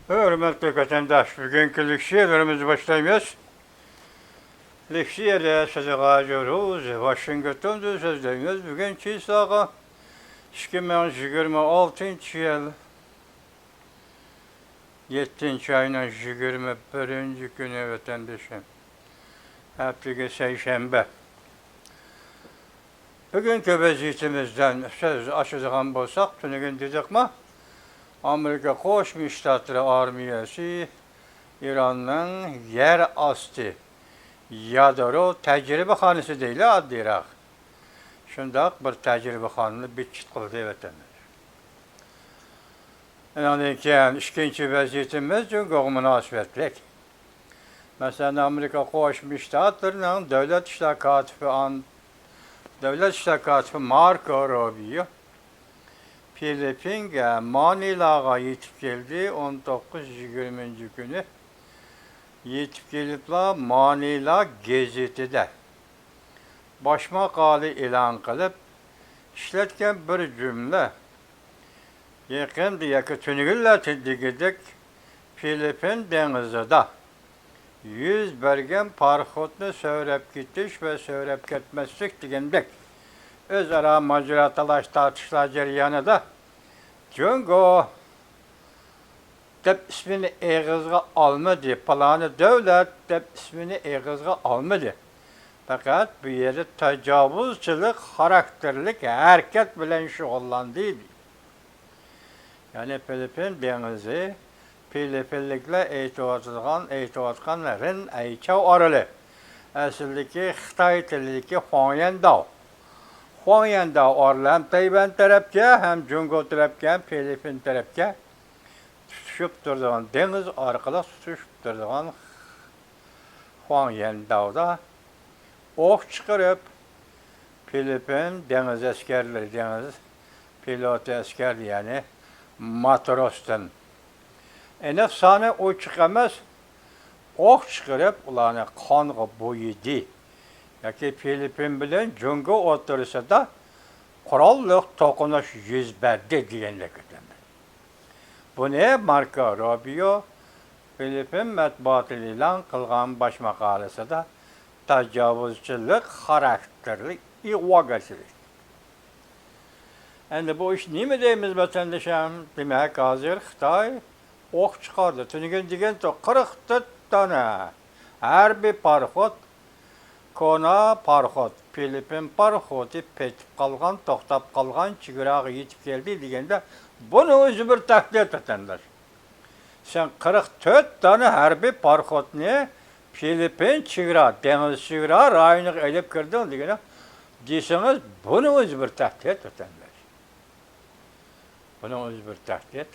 Hürmetli vatandaş, bugünkü lüksiyerlerimizi başlayıyoruz. Lüksiyerler sizi ağacıyoruz. Washington'da sözlerimiz bugün çiğsağa 2026 yıl 7. ayının 21. günü vatandaşım. Haftaga seyşembe. Bugünkü vaziyetimizden söz açacağım bolsak, tünügün dedik mi? Amerika Qo'shma Shtatlari armiyasi İran'ın yer astı yadro tecrübexanesi değil addiyrak. Şundak bir tecrübexanını bitçit kıldı evetenler. Yani ki ikinci vaziyetimiz çok münasebetlik. Mesela Amerika Qo'shma Shtatlarining Devlet İşler Katibi Marco Rubio Filipin'e Manila'ya yetip geldi 19-20. günü. Yetip gelip Manila gazetede başmakalı ilan kılıp işletken bir cümle yakın tünügülle tildigidik Filipin denizide 100 bergen parxotunu söylep gitmiş ve söylep gitmezlik digendek. Özara macera talaş tartışlar jaryanida Jungo deb ismini eğizga almadı. Planı devlet deb ismini eğizga almadı. Fakat bu yeri tecavüzçülük karakterlik hareket bilen şugullandıydı. Yani Filipin denizi Filipinlikle eğitivatkanların ayçav aralı. Asildeki Xitay tilideki Huangyan Dağ. Huangyan Dağ aralı hem Tayvan tarafke hem Jungo tarafke hem Filipin tarafke tutuşup durduğun deniz arkalı tutuşup durduğun Huangyan Dağ'da ok çıkarıp Filipin deniz askerleri, deniz pilotu asker yani matrostan. Efsane o çıkamaz, ok çıkarıp ulanı kanğı boyudu. Yaki Filipin bilen Jungo oturursa da kurallık tokunuş yüz verdi diyenle kötüler. Bu ne? Marco Rubio Filipin matbuatı ilan kılgan baş makalesi da tecavüzçülük karakterli ivagasilik. Şimdi bu iş ne mi deyimiz vatandaşım? Demek hazır Xitay ok çıkardı. Tünügün digen 44 tane. Her bir parxot, kona parxot, Filipin parxoti petip kalgan, toxtap kalgan, çigirağı yetip geldi degende bunu özü bir taklit etenler. Sen 44 tane her bir parxot ne? Filipin çigirağı, deniz çigirağı rayını elip girdin degende deyseniz bunu özü bir taklit etenler. Bunu özü bir taklit.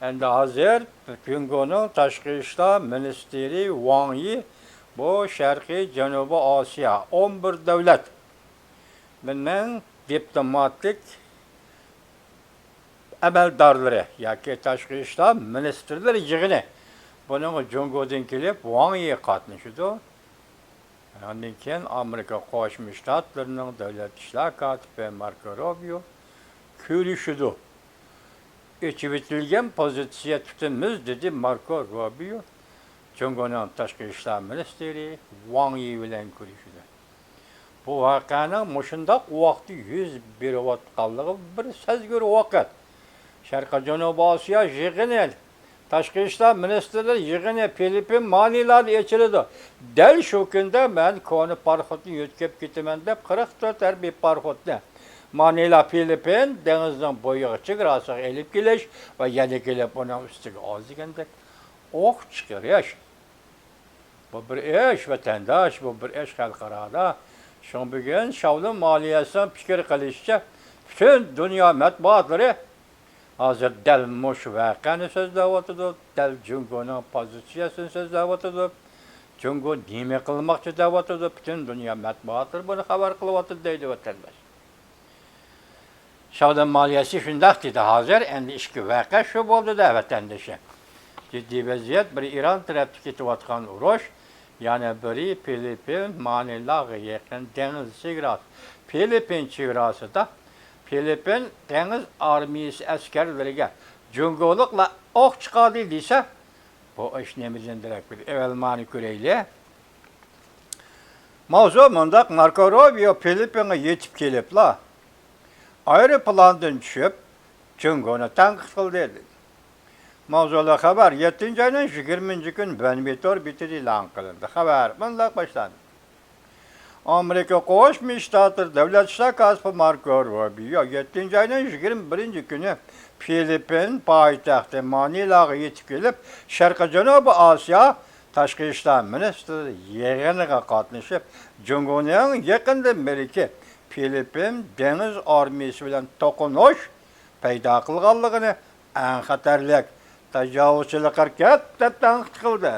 Endi hazır Jungo'nun Tashqi ishlar ministeri Wang Yi bu Sharqiy Janubiy Osiyo 11 davlat bilan diplomatik amaldorlari yoki tashqi ishlar ministrlari yig'ini buning Jungo'dan kelib Wang Yi qatnashdi. Ondan keyin Amerika Qo'shma Shtatlarining davlat ishlar katibi Marco Rubio ko'rishdi. İçivitilgen pozitsiya tutumuş dedi Marco Rubio. Jungo'nun Tashqi ishlar ministeri Wang Yi bilan ko'rishdi. Bu voqeaning mushundaq vaqti yuz berayotganligi bir sezgir vaqt. Sharqiy Janubiy Osiyo yig'ini, Tashqi ishlar ministrlari yig'ini Filipin Manilada ochildi. Dal shu kunda men koni parxotni yo'tkab ketaman deb 44 harbiy parxotni Manila, Filipin denizden boyu çıkırasa elip geliş ve yeni gelip onun üstüne az degende ok çıkırış. Bu bir iş vatandaş, bu bir iş halkarada. Şun bugün şavlın maliyesinden fikir kılışça bütün dünya matbuatları hazır delmuş vakını sözlevatıdır, del Jungo'nun pozisyasını sözlevatıdır. Jungo nime kılmakçı devatıdır, bütün dünya matbuatları bunu haber kılıvatıdır deydi vatandaş. Şavdan maliyesi şundak dedi hazır, endi işki vaka şu oldu da vatandaşı. Ciddi vaziyet bir İran tarafı ketiyotgan uruş, yani biri Filipin, Manila'ya yakın deniz çigrası. Filipin çigrası da Filipin deniz armiyası askerleriga Jungo'lukla ok çıkardı deyse Bu iş nemizin direkt bir evvelmani küreyle. Mavzu mundaq Marco Rubio Filipin'e yetip kelip la. Aeroplandan düşüp Cungonu tanqid qildi. Mavzular xabar 7 ayının 20 gün Benvitor bitir ilan qilindi. Xabar mundaq başlandı. Amerika Qo'shma Shtatlar davlat shtakasi Marco Rubio 7 ayının 21 günü Filipin poytaxti Manilaga yetib kelib, Sharqiy Janubiy Osiyo Tashqi ishlar ministri yig'iniga qatnashib, Jungoning yaqindan beriki Filipin dengiz armiyasi bilan to'qinish paydo qilganligini eng xatarli tajovuzchilik harakat deb tanqid qildi.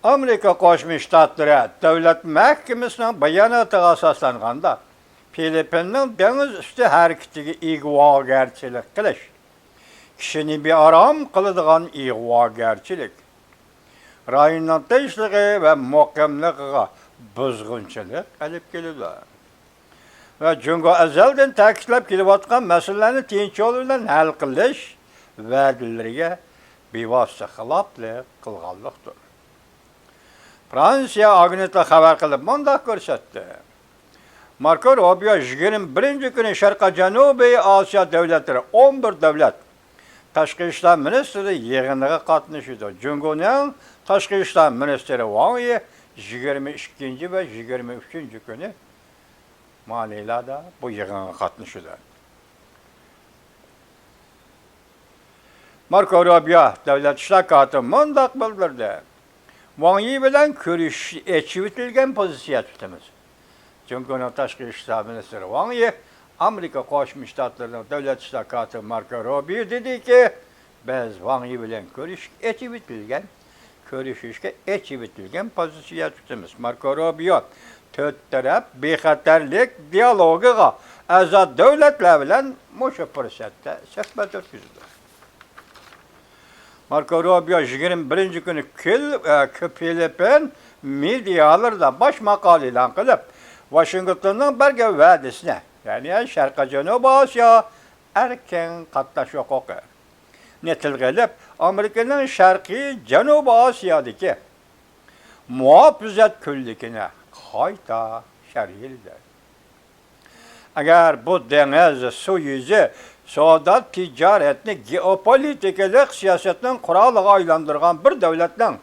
Amerika Qo'shma Shtatlari Davlat Mahkamasining bayonotiga asoslanganda Filipinning dengiz usti harakatiga ig'vogarchilik qilish, kishini bearom qiladigan ig'vogarchilik, rayonning tinchligi va muqimligiga buzg'unchilik olib keladi. Va Jungo azaldan ta'kidlab kelayotgan masalalarni tinch yo'l bilan hal qilish va'dalariga bevosita xiloflik qilganlikdir. Fransiya agenti xabar qilib mundaq ko'rsatdi. Marco Rubio 21 kuni Sharqiy Janubiy Osiyo davlatlari 11 davlat tashqi ishlar ministri yig'iniga qatnashdi. Jungoning tashqi ishlar ministri Wang Yi 22 va 23 kuni Manilada bu yig'inga qatnashdi. Marco Rubio davlat ishlar katibi mundaq bildirdi. Wang Yi bilan ko'rish echivitilgan pozitsiya tutamiz. Jungoning tashqi ishlar ministri Wang Yi Amerika Qo'shma Shtatlarining davlat ishlar katibi Marco Rubio dediki, biz Wang Yi bilan ko'rishishga echivitilgan pozitsiya tutamiz. Marco Rubio to'rt taraf bexatarlik dialogiga a'zo davlatlar bilan mushu fursatda suhbat o'tkazdi. Marco Rubio 21 kuni Filipin medialarida bosh maqola e'lon qilib, Washingtonning bergan va'dasini, ya'ni Sharqiy Janubiy Osiyo erkin qatnash huquqi netilg'ilib, Amerikaning Sharqiy Janubiy Osiyodagi muhofazat kunligini qayta sharhladi. Agar bu dengiz suv yuzi savdo tijoratni geopolitikalik siyosatning quroliga aylantirgan bir davlatning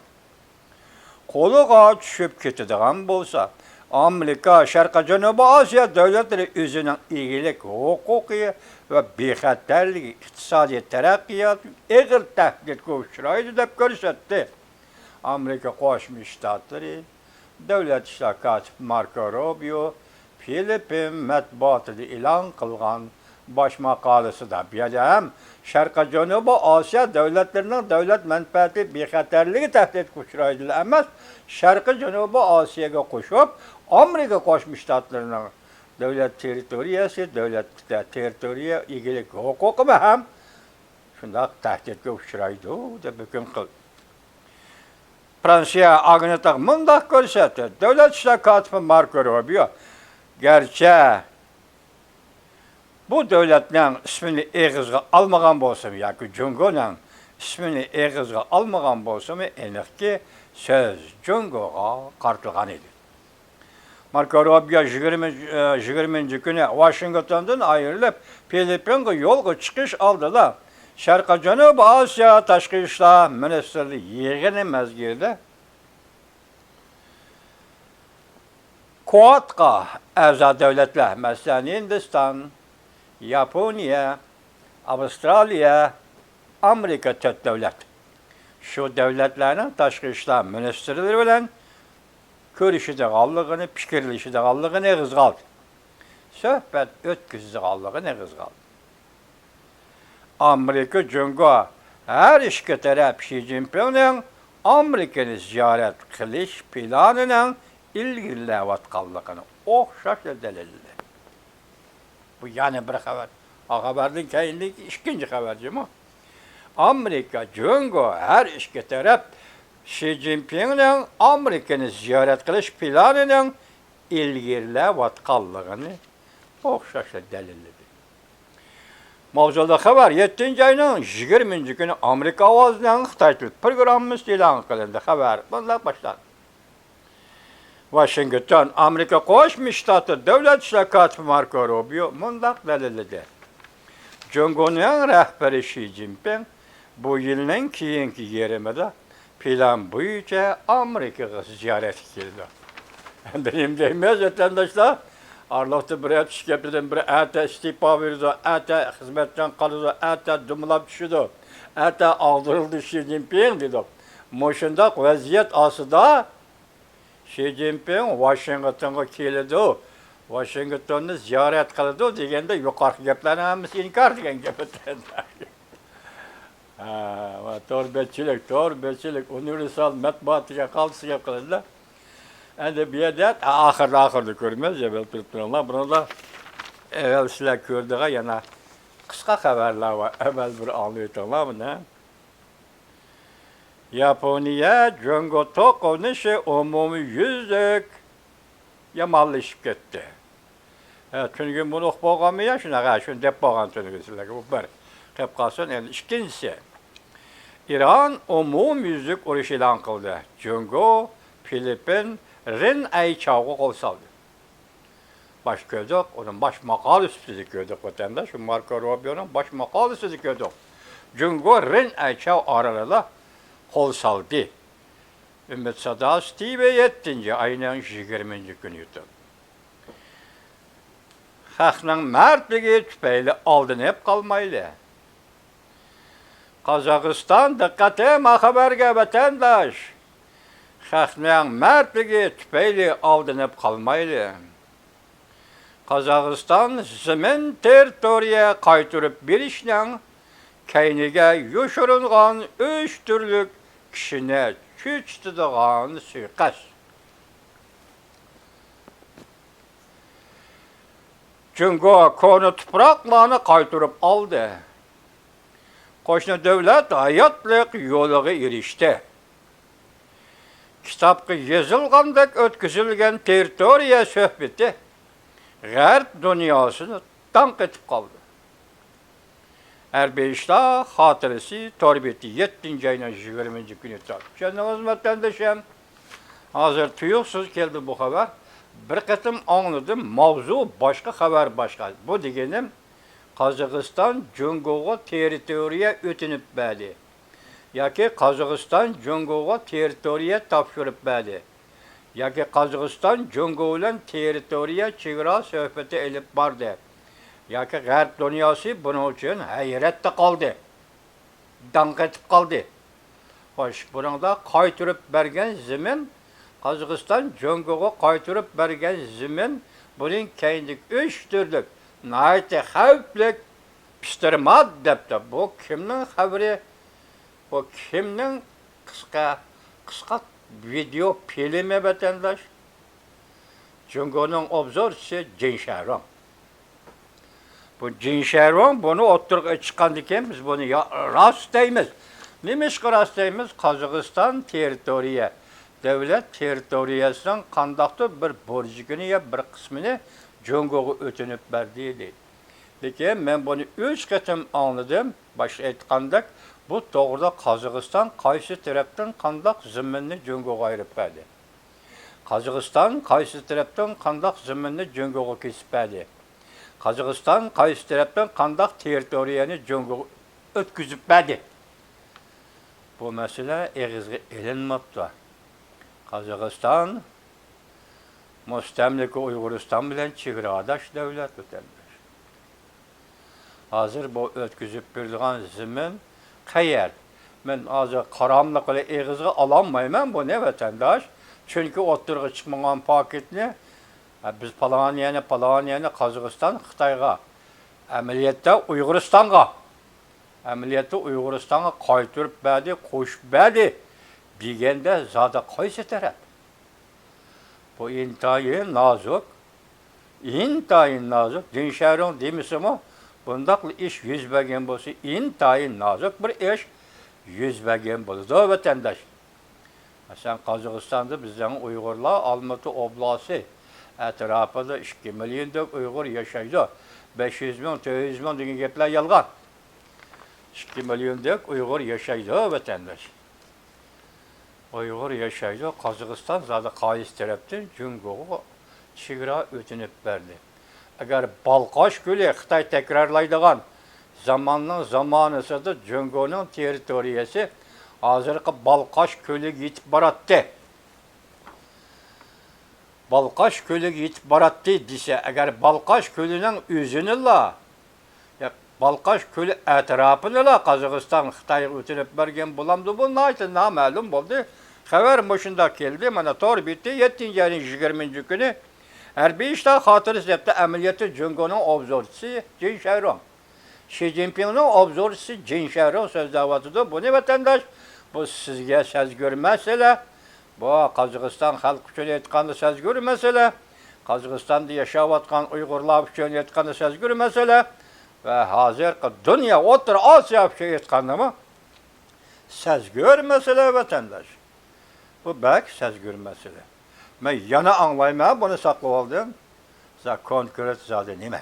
qo'liga tushib ketadigan bo'lsa, Amerika Sharqiy Janubiy Osiyo davlatlari o'zining egilik huquqi va bexatarligi iqtisodiy taraqqiyot og'ir tahdidga uchraydi deb ko'rsatdi. Amerika Qo'shma Shtatlari davlat ishlar katibi Marco Rubio Filipin matbuotida e'lon qilgan bosh maqolasida bu yerda ham Sharqiy Janubiy Osiyo davlatlarining davlat manfaati bexatarligi tahdidga uchraydi emas, Sharqiy Janubiy Osiyoga qo'shib Amerika Qo'shma Shtatlarining davlat territoriyasi, davlat territoriya egilik huquqi ham shunday tahdidga uchraydi deb hukm qildi. Fransiya agenti mundaq ko'rsatdi. Davlat ishlar katibi Marco Rubio garchi bu davlatning ismini eg'izga olmagan bo'lsa yoki Jungoning ismini eg'izga olmagan bo'lsa, aniqki so'z Jungoga qartilgan edi. Marco Rubio 20 kuni Washingtondan ayrilib, Filipinga yo'lga chiqish oldida Sharqiy Janubiy Osiyo tashqi ishlar ministri yig'ini mezgilida Quadga a'zo davlatlar, masalan Hindiston, Yaponiya, Avstraliya, Amerika to'rt davlat. Shu davlatlarning tashqi ishlar ministrlari bilan ko'rishadiganligini, fikrlashadiganligini eg'izga oldi. Suhbat o'tkazadiganligini eg'izga oldi. Amerika Jungo her iki taraf Xi Jinping'ning Amerikani ziyorat qilish planining ilgarilayotganligini o'xshash dalilladi. Bu yana bir xabar. Xabardan keyingi ikkinchi xabarjimi? Amerika Jungo her iki taraf Xi Jinping'ning Amerikani ziyorat qilish planining ilgarilayotganligini o'xshash dalilladi. Mavzuda xabar 7 ayının 20 günü Amerika ovozunun Xitoy til programmasi e'lon qilindi. Xabar bunday boshlanadi. Washington, Amerika Qo'shma Shtatlar davlat ishlar kotibi Marco Rubio mundaq dalilladi. Jungoning rahbari Xi Jinping bu yilning keyingi yerimida plan bo'yicha Amerikaga ziyoratga keldi. Benim deymiz vatandaşlar, Arloqda bir et işkepledim, bir ete istifa verirdi, ete hizmetten kalırdı, ete dumlap düşürdü, ete aldırıldı Xi Jinping dedi. Moşundaq vaziyet asıda Xi Jinping Washington'a keldi. Washington'u ziyaret kıldı degende yukarı geplerin hepsi inkar degen gepetler. Torbetçilik, universal matbuatı kalsıya kıldılar. Edebiyat ahırda görmez ya belirtiyorlar. Bunu da evvel sizler gördüğü yana kısa haberler var. Evvel bir anlıyorlar mı ne? Japonya Jungo toqunuşu umumi yüzlük yamanlaşıp gitti. Çünkü bunu okumayan şuna şunu dep bağlan tönügüsüler. Bu bir. Hep kalsın yani ikincisi. İran umumi yüzlük uruş ilan kıldı. Jungo, Filipin, Rin Ayçağı kol saldı. Baş gördük, onun baş makalesi gördük vatandaş. Marco Rubio'nun baş makalesi gördük. Jungo, Rin Ayçağı arasında kol saldı. Ümmet Sada Steve 7. ayının 20. günüydü. Xalqning mardligi tüpeyli aldanıp kalmaylı. Kazakistan dikkate haberge vatandaş. Xalqning mardligi tüpeyli aldanıp kalmaylı. Kazakistan zemin territoriya qaytırıp berishning keyniga yo'shirilgan 3 türlük kishini cho'chitadigan suiqasd. Jungo konu tuproqlarni qaytırıp aldı. Qo'shni davlat hayotlik yo'liga erishdi. Kitapga yozilgandek o'tkazilgan territoriya suhbati G'arb dunyosini tanq etib qoldi. Erbeyishlar xotirasi torbeti 7. ayının 20. günü tutadi. Canınız vatandaşım, hazır tuyuqsiz keldi bu haber. Bir qatim anladım, mavzu başka haber başka. Bu degenim Qozog'iston Jungoga territoriya o'tinib berdi. Yoki Qozog'iston Jungoga territoriya topshirib berdi. Yoki Qozog'iston Jungo bilan territoriya chegara suhbati elib bordi. Yoki G'arb dunyosi buning uchun hayratda qoldi. Danq etib qoldi. Xo'sh, buningda qaytirib bergan zemin Qozog'iston Jungoga qaytirib bergan zemin buning keyinlik 3 türlük nəhayət xavflik pistirmad debdi. Bu kimning xabari? Bu kimning qısqa video filmi vatandaş? Jungoning obzorchisi Jin Sharong. Bu Jin Sharong bunu o'ttirib chiqqan ekan, biz buni rost deymiz. Nimishqa rost deymiz? Qozog'iston territoriya devlet territoriyasining qandaqdir bir burjigini ya bir qismini Jungoga o'tinib berdi deydi. Lekin men buni 3 qatim anladim. Başta aytgandek, bu to'g'rida Qozog'iston qaysi tarafdan qandaq zaminni Jungoga ayirib berdi. Qozog'iston qaysi tarafdan qandaq zaminni Jungoga kesib berdi. Qozog'iston qaysi tarafdan qandaq territoriyani Jungoga o'tkazib berdi. Bu masala eg'izga ilinmabdi. Qozog'iston mustamlika Uyg'uriston bilan chegaradosh davlat vatandaş. Hozir bu o'tkazib berilgan zemin qayer? Men hozir qaramliqli eg'izga ololmayman bu ne vatandaş? Chunki o'ttirg'i chiqmagan paketni biz Polonyani Qozog'iston Xitoyga amaliyotda Uyg'uristonga qaytirib berdi, qo'shib berdi. Degende zada qaysi taraf? Bu intayin nazuk. Jin Sharong demisimi? Bundaqlı iş yüz bergen bo'lsa, intayin nazuk bir iş yüz bergen bo'ladi vatandaş. Masalan, Qozog'istonda bizning Uyg'urlar Olmati oblasti Etrafında 2 milyonluk Uygur yaşaydı. 500 bin, 400 bin degan gaplar yalgan. 2 milyonluk Uygur yaşaydı vatandaş. Uygur yaşaydı. Kazakistan zaten qaysi tarafdan Jungo'ga chegara o'tinib berdi. Agar Balqash ko'li Xitoy takrorlaydigan zamonisida Jungo'ning territoriyasi hozirgi Balqash ko'liga yetib boratdi. Balqash ko'liga yetib boratdi desa, agar Balqash ko'lining o'zini Balqash ko'li atrofini Qozog'iston Xitoyga o'tinib bergan bo'lamdi, bu noma'lum bo'ldi. Xabar mushunda keldi. Mana tor bitti. 7-20 kuni harbiy ishlar xotirasida amaliyoti Jungo'ning obzorchisi Jin Shayron. Xi Jinpingning obzorchisi Jin Shayron so'zlayotdi. Buni vatandosh, bu sizga sezgur masala. Bu Qozog'iston xalq uchun aytganda sezgur masala. Qozog'istonda yashayotgan Uyg'urlar uchun aytganda sezgur masala. Ve hozirgi dünya, O'rta Osiyo uchun aytgandami sezgur masala vatandosh. Bu bak sezgur masala. Men yana anglayman, buni saqlab oldim. Siz konkret zodi nima?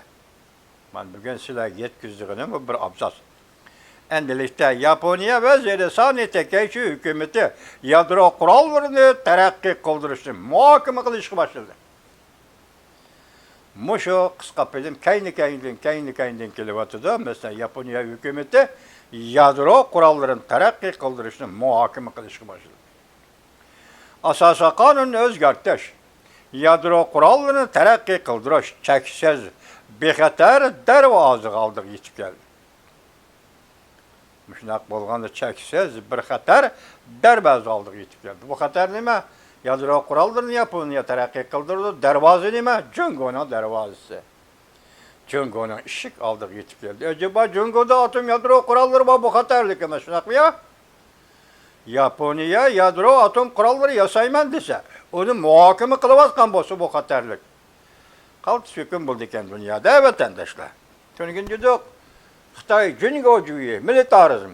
Men bugun sizlarga yetkazdiğim bu bir abzas. Endilikda Yaponiya ve Zerriston Tekeychi hukumati yadro qurollarini taraqqiy qildirishni muhokama qilishga boshladi. Mushu qisqa film kayni kelyapti. Mesela Yaponiya hukumati yadro qurollarini taraqqiy qildirishni muhokama qilishga boshladi. Asosiy qonunni o'zgartirish, yadro qurollarini taraqqiy qildirish cheksiz bexatar darvozaga oldiga yetib keldi. Shunaq bo'lganda cheksiz bir xatar darvoza oldiga yetib keldi. Bu xatar nima? Yadro qurollarini Yaponiya taraqqiy qildirdi. Darvoza nima? Jungo'ning darvozasi. Jungo'ning eshik oldiga yetib keldi. Acaba Jungo'da atom yadro qurollari bor, bu xatarlik emas, shunaqmi yo? Yaponiya yadro atom qurollari yasayman desa, uni muhokama qilayotgan bo'lsa bu xatarlik. Qaltis hukm bo'ldi ekan dunyoda vatandoshlar. Tushunganingiz Xitoy Jungo'juyi militarizm.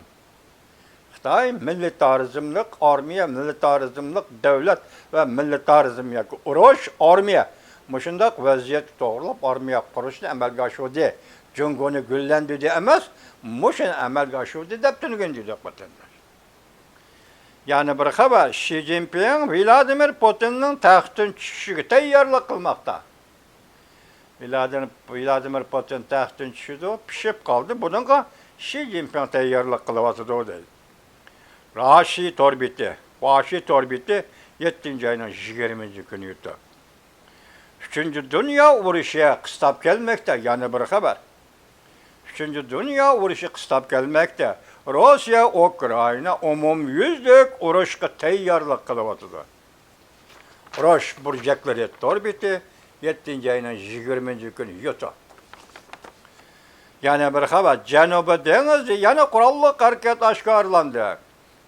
Xitoy militarizmlik armiya, militarizmlik davlat va militarizm yoki urush armiya. Mushundaq vaziyat to'g'rilab armiya qurishni amalga oshirdi. Jungo'ni gullandirdi emas, mushuni amalga oshirdi deb tushunganingiz vatandosh. Yani bir xabar, Xi Jinping Vladimir Putinning taxtdan tushishiga tayyorlik qilmoqda. Vladimir Putin taxtdan tushdi, pishib qoldi. Bunga Xi Jinping tayyorlik qilyapti deydi. Washington torbiti 7-ayning 20 kuni yutdi. 3-Dünya urushi qistab kelmoqda, yana bir xabar. 3-Dünya urushi qistab kelmoqda. Rossiya, Ukrayna umumyüzlük urushga tayyorlik qilyapti. Urush burjaklari torbiti 7-ayning 20 kuni yutdi. Yana bir xabar, Janubiy dengizda yana qurolli harakat oshkorlandi.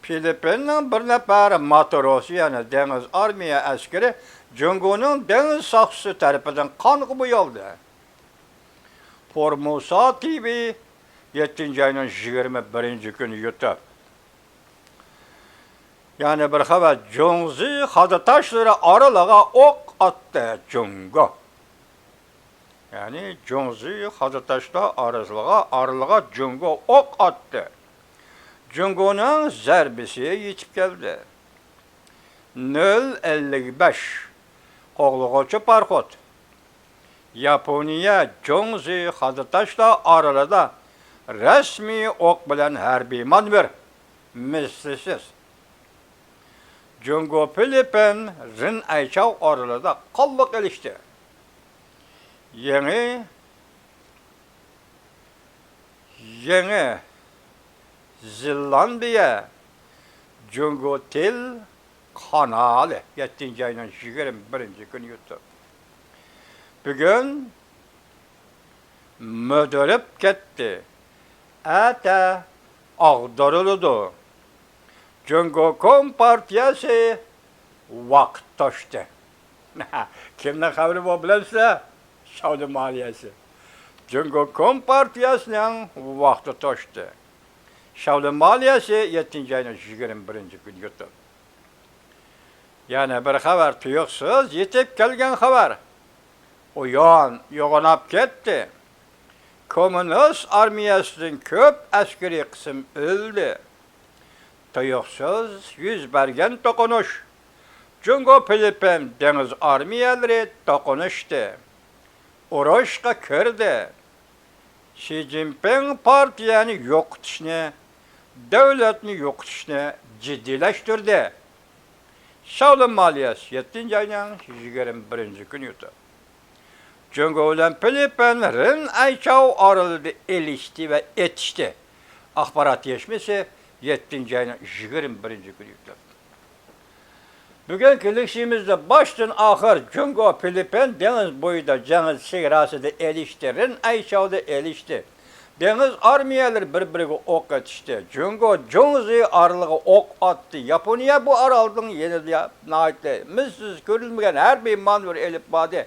Filipinning bir nafar matrosi, yana dengiz armiya askari Jungo'ning dengiz soqchisi tarafidan qonga bo'yaldi. Formosa TV 7-ayning 21 kuni yutdi. Yani bir xabar, Jongzi xadotashlari oraliga o'q otdi Jungo. Yani Jongzi xadotashlar oraliga Jungo o'q otdi. Jungo'ning zarbisi yetib keldi. 055 qo'g'lag'uvchi parxod. Yaponiya Jongzi xadotashlar oralida rasmiy o'q bilan harbiy manevr mislsiz. Jungo Filipin Rin Aychow oralida qolliq ilishdi. Yangi Zelandiya Jungo Til kanali 7-ayning 21 kuni yutdi. Bugun müdürüp ketdi. Ata ag'darildi. Jungo Kompartiyasi vaqt toshdi. Kimning xabari bor bilasizlar? Saudi maliyasi. Jungo Kompartiyasining vaqti toshdi. Saudi maliyasi 7-ayning 21 kuni yutdi. Yana bir xabar tuyuqsiz yetib kelgan xabar. Uyan, yoğunap ketdi. Komünist armiyasının köp askeri kısım öldü. Tuyuqsuz yüz bergen tokunuş. Jungo Filipin deniz armiyaları tokunuştu. Urushqa kirdi. Xi Jinping partiyani yo'qotishni, davlatni yo'qotishni jiddiyleştirdi. Savdo maliyasi 7 ayning 21 yurdi. Jungo bilan Filipin Rin Aychao oralida elishdi va etishdi. Axborot yetishmasi 7 ayning 21 yurdi. Bugün kelişimizde baştan ahir Jungo Filipin deniz boyunda deniz chegarasida elishdi. Rin Aychao'da elishdi. Deniz armiyalar bir-biriga o'q atishdi. Jungo Jongzi oralig'i o'q otdi. Yaponiya bu orolning yenida missiz ko'rilmagan harbiy manevr elib bordi.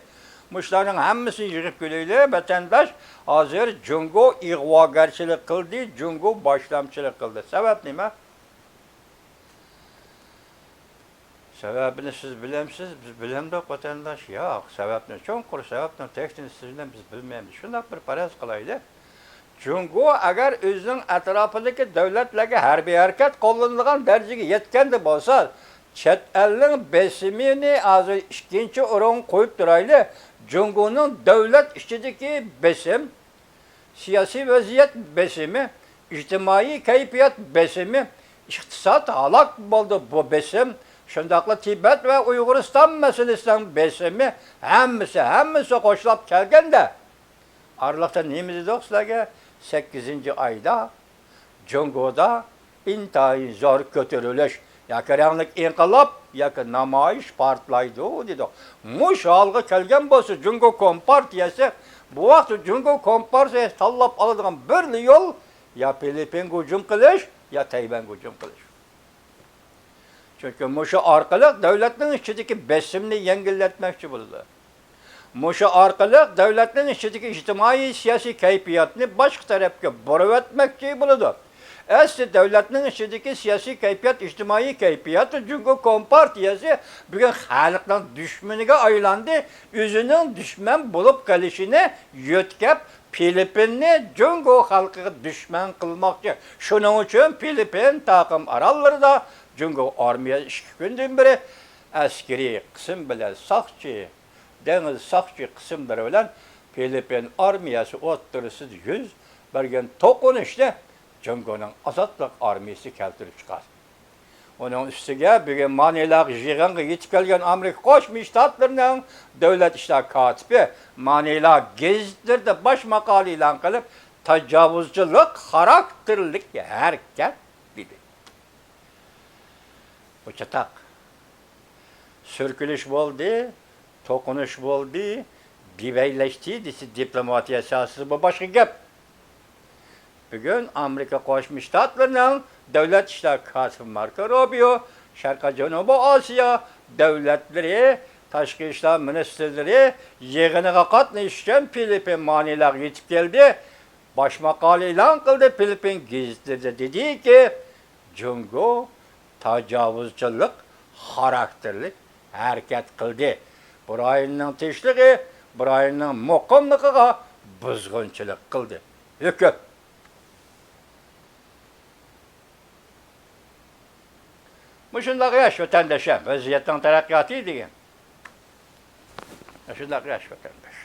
Muşlarning hammasini yig'ib kelaylik, vatandosh hozir Jungo ig'vogarchilik qildi, Jungo boshlamchilik qildi. Sabab nima? Sebebini siz bilemsiz, biz bilemdik vatandaş. Yo'q, sababni cho'nqur sababni tekstini siz bilan biz bilmaymiz. Shunday bir faraz qilaylik. Jungo agar o'zining atrofidagi davlatlarga harbiy harakat qo'llanilgan darajaga yetganda bo'lsa, chet elning besimini hozir ikkinchi o'rin qo'yib turaylik. Jungoning davlat ichidagi besim, siyosiy vaziyat besimi, ijtimoiy kayfiyat besimi, iqtisod halok bo'ldi bu besim. Şundaqla Tibet ve Uyg'uriston meselesining besimi hammasi qo'shilib kelganda aralıqda nemiz dedik sizlarga 8-ayda Jungoda intayin zo'r ko'tarilish, yoki ranglik inqilob yoki namoyish portlaydi dedik. Mush holga kelgan bo'lsa Jungo Kompartiyasi bu vaqt Jungo Kompartiyasi tanlab oladigan bir yo'l ya Filipinga hujum qilish ya Tayvanga hujum qilish. Çünkü muşu arkalık devletin içindeki besimini yengilletmekçi buldu. Muşu arkalık devletin içindeki ictimai siyasi keyfiyatını başka tarafka boruv etmekçi buldu. Eski devletin içindeki siyasi keyfiyat, ictimai keyfiyat, Jungo Kompartiyası bugün halktan düşmanıga aylandı. Üzünün düşman bulup kalışını yötkep Filipinni Jungo halkı düşman kılmakçı. Şunun için Filipin takım arallarda Jungo armiya 2 günden beri askeri kısım bilen saqçı, deniz saqçı kısımları bilen Filipin armiyası o'ttirisiz yüz bergen to'qinishda Jungo'nun azatlık armiyası keltirip çıkar. Onun üstüge bugün Manilaq yig'inga yetib kelgan Amerika Qo'shma Shtatlarining davlat ishlar kotibi Manilaq gazetlarida bosh maqola e'lon qilib, tajovuzchilik xarakterlik harakat dedi. Bu çatak. Sürkülüş oldu, tokunuş oldu, biveyleşti, diplomatiya siyaseti bu başka gap. Bugün Amerika Qo'shma Shtatlarining davlat ishlar kotibi Marco Rubio, Sharqiy Janubiy Osiyo davlatlari, tashqi ishlar ministrlari yig'iniga qatnashish uchun Filipin Manilaq yetib keldi. Bosh maqola e'lon qildi. Filipin gazetida dediki, Jungo tajovuzchilik xarakterlik harakat qildi. Bir ayning tinchligi, bir ayning muqimligiga buzg'unchilik qildi. Ko'p. Shundaq yash vatandoshlar, vaziyatning taraqqiyoti degan. Shundaq yash vatandosh.